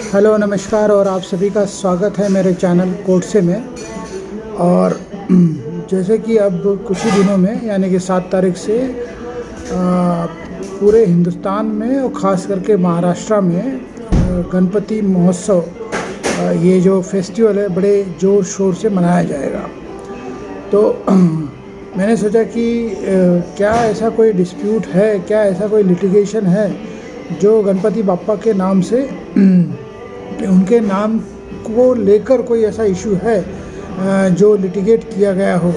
Hello नमस्कार और आप सभी का स्वागत है मेरे चैनल कोडसे में। और जैसे कि अब कुछ ही दिनों में यानी कि 7 तारीख से पूरे हिंदुस्तान में और ख़ास करके महाराष्ट्र में गणपति महोत्सव ये जो फेस्टिवल है बड़े ज़ोर शोर से मनाया जाएगा। तो मैंने सोचा कि क्या ऐसा कोई डिस्प्यूट है, क्या ऐसा कोई लिटिगेशन है जो गणपति बाप्पा के नाम से उनके नाम को लेकर कोई ऐसा इशू है जो लिटिगेट किया गया हो।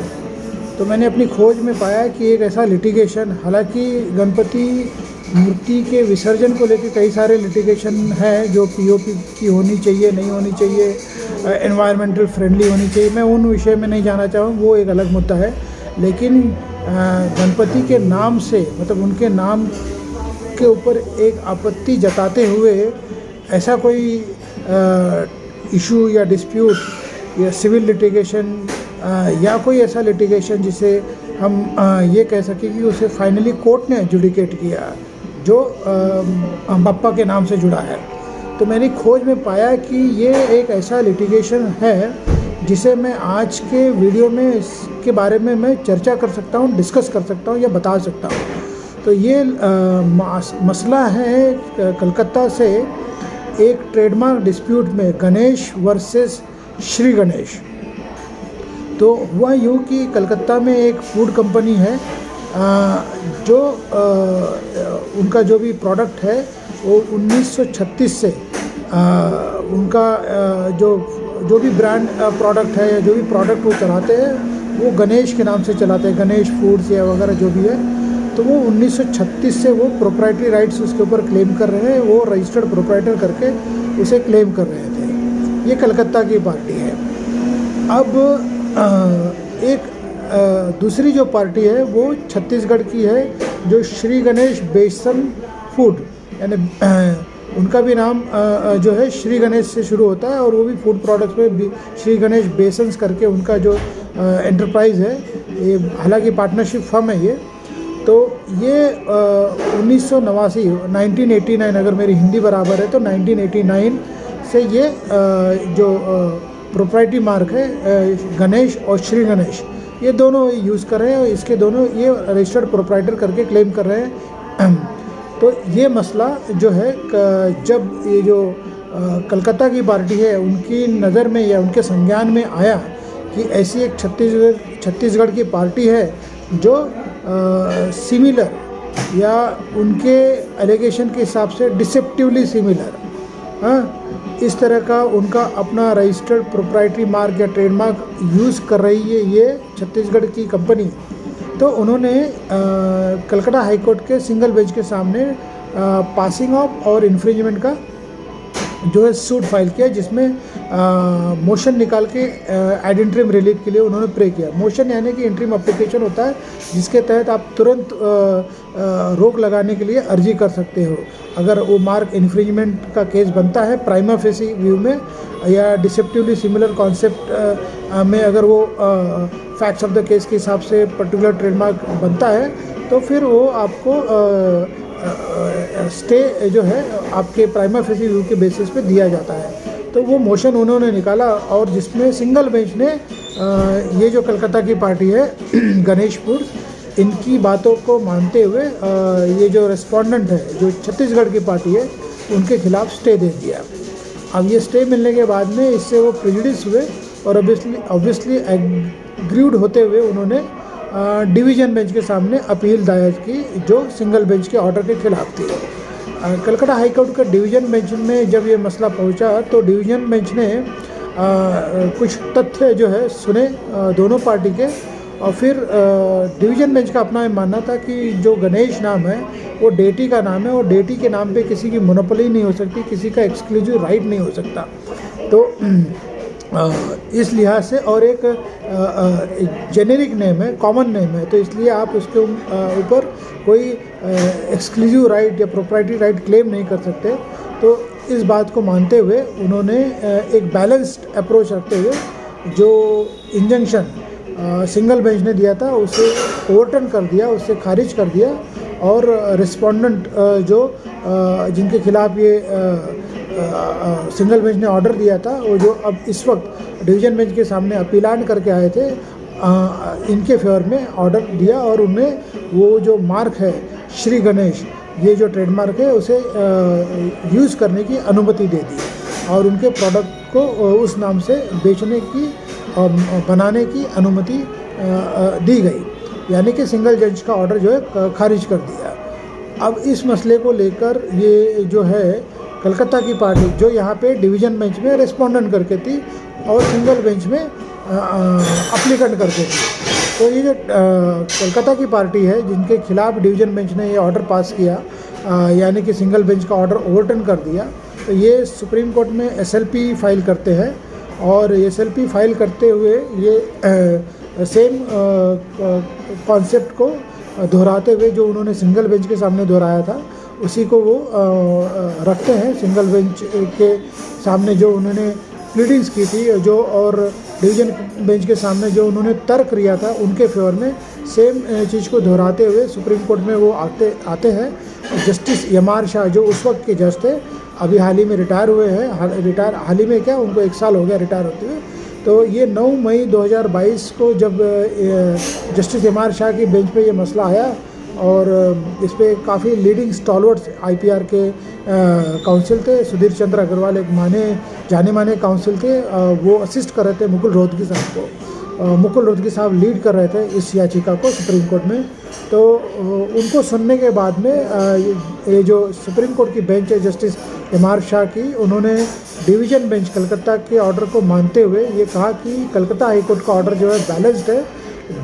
तो मैंने अपनी खोज में पाया कि एक ऐसा लिटिगेशन, हालांकि गणपति मूर्ति के विसर्जन को लेकर कई सारे लिटिगेशन है जो पीओपी की होनी चाहिए, नहीं होनी चाहिए, एनवायरमेंटल फ्रेंडली होनी चाहिए। मैं उन विषय में नहीं जाना चाहूँ, वो एक अलग मुद्दा है। लेकिन गणपति के नाम से मतलब उनके नाम के ऊपर एक आपत्ति जताते हुए ऐसा कोई इशू या डिस्प्यूट या सिविल लिटिगेशन या कोई ऐसा लिटिगेशन जिसे हम ये कह सकें कि उसे फाइनली कोर्ट ने एजुडिकेट किया जो बाप्पा के नाम से जुड़ा है। तो मैंने खोज में पाया कि ये एक ऐसा लिटिगेशन है जिसे मैं आज के वीडियो में इसके बारे में मैं चर्चा कर सकता हूँ, डिस्कस कर सकता हूँ या बता सकता हूँ। तो ये मसला है कलकत्ता से एक ट्रेडमार्क डिस्प्यूट में गणेश वर्सेस श्री गणेश। तो हुआ यूँ कि कलकत्ता में एक फूड कंपनी है जो उनका जो भी प्रोडक्ट है वो 1936 से उनका जो भी ब्रांड प्रोडक्ट है या जो भी प्रोडक्ट वो चलाते हैं वो गणेश के नाम से चलाते हैं, गणेश फूड्स या वगैरह जो भी है। तो वो 1936 से वो प्रोप्राइटरी राइट्स उसके ऊपर क्लेम कर रहे हैं, वो रजिस्टर्ड प्रोप्राइटर करके उसे क्लेम कर रहे थे। ये कलकत्ता की पार्टी है। अब एक दूसरी जो पार्टी है वो छत्तीसगढ़ की है जो श्री गणेश बेसन फूड, यानी उनका भी नाम जो है श्री गणेश से शुरू होता है और वो भी फूड प्रोडक्ट्स में श्री गणेश बेसन्स करके उनका जो एंटरप्राइज़ है, ये हालांकि पार्टनरशिप फर्म है ये। तो ये 1989 अगर मेरी हिंदी बराबर है तो 1989 से ये जो प्रोप्राइटरी मार्क है गणेश और श्री गणेश, ये दोनों यूज़ कर रहे हैं और इसके दोनों ये रजिस्टर्ड प्रोप्राइटर करके क्लेम कर रहे हैं। तो ये मसला जो है जब ये जो कलकत्ता की पार्टी है उनकी नज़र में या उनके संज्ञान में आया कि ऐसी एक छत्तीसगढ़ की पार्टी है जो सिमिलर या उनके एलिगेशन के हिसाब से डिसेप्टिवली सिमिलर इस तरह का उनका अपना रजिस्टर्ड प्रोप्राइटरी मार्क या ट्रेडमार्क यूज़ कर रही है ये छत्तीसगढ़ की कंपनी। तो उन्होंने कलकत्ता हाई कोर्ट के सिंगल बेंच के सामने पासिंग ऑफ और इन्फ्रिंजमेंट का जो है सूट फाइल किया, जिसमें मोशन निकाल के एड इंट्रीम रिलीफ के लिए उन्होंने प्रे किया। मोशन यानी कि इंट्रीम एप्लीकेशन होता है जिसके तहत आप तुरंत रोक लगाने के लिए अर्जी कर सकते हो अगर वो मार्क इन्फ्रिंजमेंट का केस बनता है प्राइमा फेसी व्यू में या डिसेप्टिवली सिमिलर कॉन्सेप्ट में। अगर वो फैक्ट्स ऑफ द केस के हिसाब से पर्टिकुलर ट्रेडमार्क बनता है तो फिर वो आपको स्टे जो है आपके प्राइमा फेसी व्यू के बेसिस पे दिया जाता है। तो वो मोशन उन्होंने निकाला और जिसमें सिंगल बेंच ने ये जो कलकत्ता की पार्टी है गणेश फूड्स, इनकी बातों को मानते हुए ये जो रेस्पोंडेंट है जो छत्तीसगढ़ की पार्टी है उनके खिलाफ स्टे दे दिया। अब ये स्टे मिलने के बाद में इससे वो प्रेजुडिस हुए और ऑब्वियसली एग्रीड होते हुए उन्होंने डिवीज़न बेंच के सामने अपील दायर की जो सिंगल बेंच के ऑर्डर के खिलाफ थी। कलकत्ता हाई कोर्ट के डिवीज़न बेंच में जब ये मसला पहुंचा तो डिवीज़न बेंच ने कुछ तथ्य जो है सुने दोनों पार्टी के, और फिर डिवीज़न बेंच का अपना मानना था कि जो गणेश नाम है वो डेटी का नाम है और डेटी के नाम पे किसी की मोनोपोली नहीं हो सकती, किसी का एक्सक्लूसिव राइट नहीं हो सकता। तो इस लिहाज से और एक जेनेरिक नेम है, कॉमन नेम है, तो इसलिए आप उसके ऊपर कोई एक्सक्लूसिव राइट या प्रोप्राइटरी राइट क्लेम नहीं कर सकते। तो इस बात को मानते हुए उन्होंने एक बैलेंस्ड अप्रोच रखते हुए जो इंजंक्शन सिंगल बेंच ने दिया था उसे ओवरटर्न कर दिया, उससे खारिज कर दिया और रिस्पोंडेंट जो जिनके खिलाफ ये सिंगल बेंच ने ऑर्डर दिया था, वो जो अब इस वक्त डिवीज़न बेंच के सामने अपीलान करके आए थे, इनके फेवर में ऑर्डर दिया और उन्हें वो जो मार्क है श्री गणेश, ये जो ट्रेडमार्क है उसे यूज़ करने की अनुमति दे दी और उनके प्रोडक्ट को उस नाम से बेचने की बनाने की अनुमति दी गई, यानी कि सिंगल जज का ऑर्डर जो है खारिज कर दिया। अब इस मसले को लेकर ये जो है कलकत्ता की पार्टी जो यहाँ पे डिवीज़न बेंच में रिस्पोंडेंट करके थी और सिंगल बेंच में अप्लीकेंट करके थी, तो ये जो कलकत्ता की पार्टी है जिनके खिलाफ डिवीज़न बेंच ने ये ऑर्डर पास किया, यानी कि सिंगल बेंच का ऑर्डर ओवरटर्न कर दिया, तो ये सुप्रीम कोर्ट में SLP फाइल करते हैं और SLP फाइल करते हुए ये सेम कॉन्सेप्ट को दोहराते हुए जो उन्होंने सिंगल बेंच के सामने दोहराया था उसी को वो रखते हैं सिंगल बेंच के सामने जो उन्होंने प्लीडिंग्स की थी जो और डिवीज़न बेंच के सामने जो उन्होंने तर्क किया था उनके फेवर में सेम चीज़ को दोहराते हुए सुप्रीम कोर्ट में वो आते हैं। जस्टिस MR शाह जो उस वक्त के जज थे, अभी हाल ही में रिटायर हुए हैं, रिटायर हाल ही में क्या उनको 1 साल हो गया रिटायर होते हुए, तो ये 9 मई 2022 को जब जस्टिस MR शाह की बेंच पे ये मसला आया और इस पर काफ़ी लीडिंग स्टॉलवर्ड्स IPR के काउंसिल थे, सुधीर चंद्र अग्रवाल एक जाने माने काउंसिल थे, वो असिस्ट कर रहे थे मुकुल रोहतगी साहब को, मुकुल रोहतगी साहब लीड कर रहे थे इस याचिका को सुप्रीम कोर्ट में। तो उनको सुनने के बाद में ये जो सुप्रीम कोर्ट की बेंच है जस्टिस MR शाह की, उन्होंने डिवीज़न बेंच कलकत्ता के ऑर्डर को मानते हुए ये कहा कि कलकत्ता हाई कोर्ट का ऑर्डर जो है बैलेंस्ड है,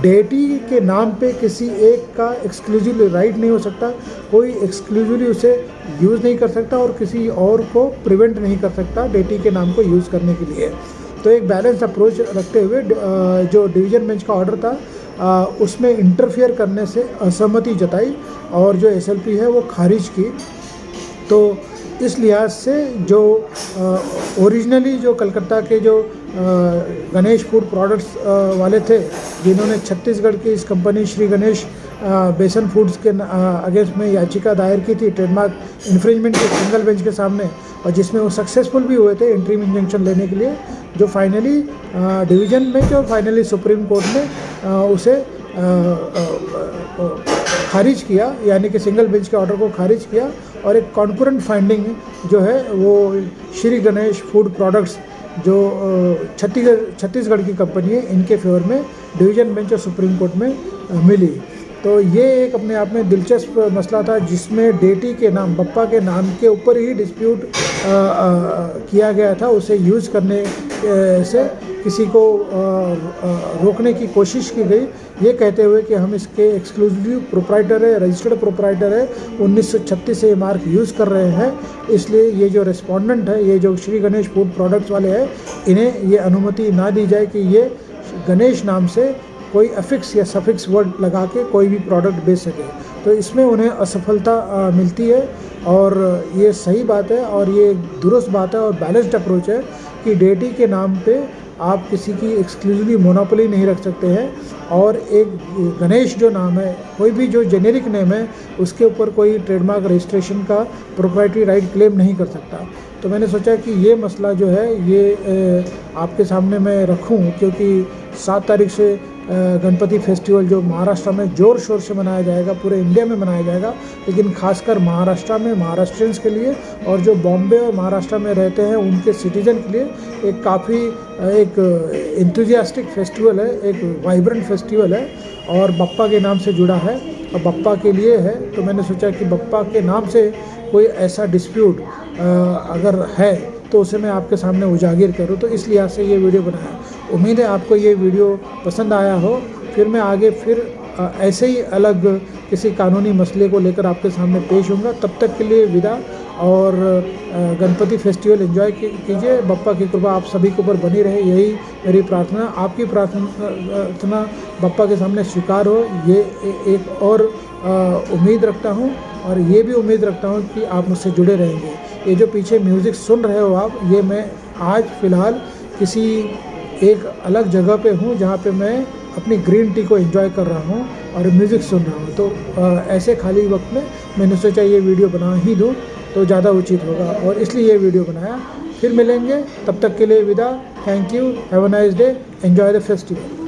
डेटी के नाम पे किसी एक का एक्सक्लूसिवली राइट नहीं हो सकता, कोई एक्सक्लूसिवली उसे यूज़ नहीं कर सकता और किसी और को प्रिवेंट नहीं कर सकता डेटी के नाम को यूज़ करने के लिए। तो एक बैलेंस अप्रोच रखते हुए जो डिवीज़न बेंच का ऑर्डर था उसमें इंटरफियर करने से असहमति जताई और जो SLP है वो खारिज की। तो इस लिहाज से जो ओरिजिनली जो कलकत्ता के जो गणेश फूड प्रोडक्ट्स वाले थे जिन्होंने छत्तीसगढ़ की इस कंपनी श्री गणेश बेसन फूड्स के अगेंस्ट में याचिका दायर की थी ट्रेडमार्क इन्फ्रिंजमेंट के सिंगल बेंच के सामने, और जिसमें वो सक्सेसफुल भी हुए थे इंटरिम इंजंक्शन लेने के लिए, जो फाइनली डिवीज़न बेंच और फाइनली सुप्रीम कोर्ट ने उसे खारिज किया, यानी कि सिंगल बेंच के ऑर्डर को खारिज किया और एक कॉन्करेंट फाइंडिंग जो है वो श्री गणेश फूड प्रोडक्ट्स जो छत्तीसगढ़ की कंपनी है इनके फेवर में डिवीज़न बेंच और सुप्रीम कोर्ट में मिली। तो ये एक अपने आप में दिलचस्प मसला था जिसमें डेटी के नाम बप्पा के नाम के ऊपर ही डिस्प्यूट किया गया था, उसे यूज़ करने से किसी को रोकने की कोशिश की गई, ये कहते हुए कि हम इसके एक्सक्लूसिव प्रोप्राइटर है, रजिस्टर्ड प्रोप्राइटर है, 1936 से ये मार्क यूज़ कर रहे हैं, इसलिए ये जो रिस्पोंडेंट है ये जो श्री गणेश फूड प्रोडक्ट्स वाले हैं इन्हें ये अनुमति ना दी जाए कि ये गणेश नाम से कोई अफिक्स या सफिक्स वर्ड लगा के कोई भी प्रोडक्ट बेच सके। तो इसमें उन्हें असफलता मिलती है और ये सही बात है और ये दुरुस्त बात है और बैलेंस्ड अप्रोच है कि डेटी के नाम पे आप किसी की एक्सक्लूसिवली मोनोपोली नहीं रख सकते हैं और एक गणेश जो नाम है कोई भी जो जेनेरिक नेम है उसके ऊपर कोई ट्रेडमार्क रजिस्ट्रेशन का प्रोप्राइटरी राइट क्लेम नहीं कर सकता। तो मैंने सोचा कि ये मसला जो है ये आपके सामने मैं रखूं क्योंकि 7 तारीख से गणपति फेस्टिवल जो महाराष्ट्र में ज़ोर शोर से मनाया जाएगा, पूरे इंडिया में मनाया जाएगा, लेकिन खासकर महाराष्ट्र में महाराष्ट्रियंस के लिए और जो बॉम्बे और महाराष्ट्र में रहते हैं उनके सिटीजन के लिए एक काफ़ी एक एंथुजियास्टिक फेस्टिवल है, एक वाइब्रेंट फेस्टिवल है और बप्पा के नाम से जुड़ा है और बप्पा के लिए है। तो मैंने सोचा कि बप्पा के नाम से कोई ऐसा डिस्प्यूट अगर है तो उसे मैं आपके सामने उजागर करूं, तो इस लिहाज से ये वीडियो बनाया। उम्मीद है आपको ये वीडियो पसंद आया हो। फिर मैं आगे ऐसे ही अलग किसी कानूनी मसले को लेकर आपके सामने पेश होऊंगा। तब तक के लिए विदा और गणपति फेस्टिवल एंजॉय कीजिए। बप्पा की कृपा आप सभी के ऊपर बनी रहे, यही मेरी प्रार्थना। आपकी प्रार्थना बप्पा के सामने स्वीकार हो, ये एक और उम्मीद रखता हूँ और ये भी उम्मीद रखता हूँ कि आप मुझसे जुड़े रहेंगे। ये जो पीछे म्यूज़िक सुन रहे हो आप, ये मैं आज फ़िलहाल किसी एक अलग जगह पे हूँ जहाँ पे मैं अपनी ग्रीन टी को एंजॉय कर रहा हूँ और म्यूज़िक सुन रहा हूँ। तो ऐसे खाली वक्त में मैंने सोचा ये वीडियो बना ही दूँ। तो ज़्यादा उचित होगा, और इसलिए ये वीडियो बनाया। फिर मिलेंगे, तब तक के लिए विदा। Thank you, have a nice day, enjoy the festival.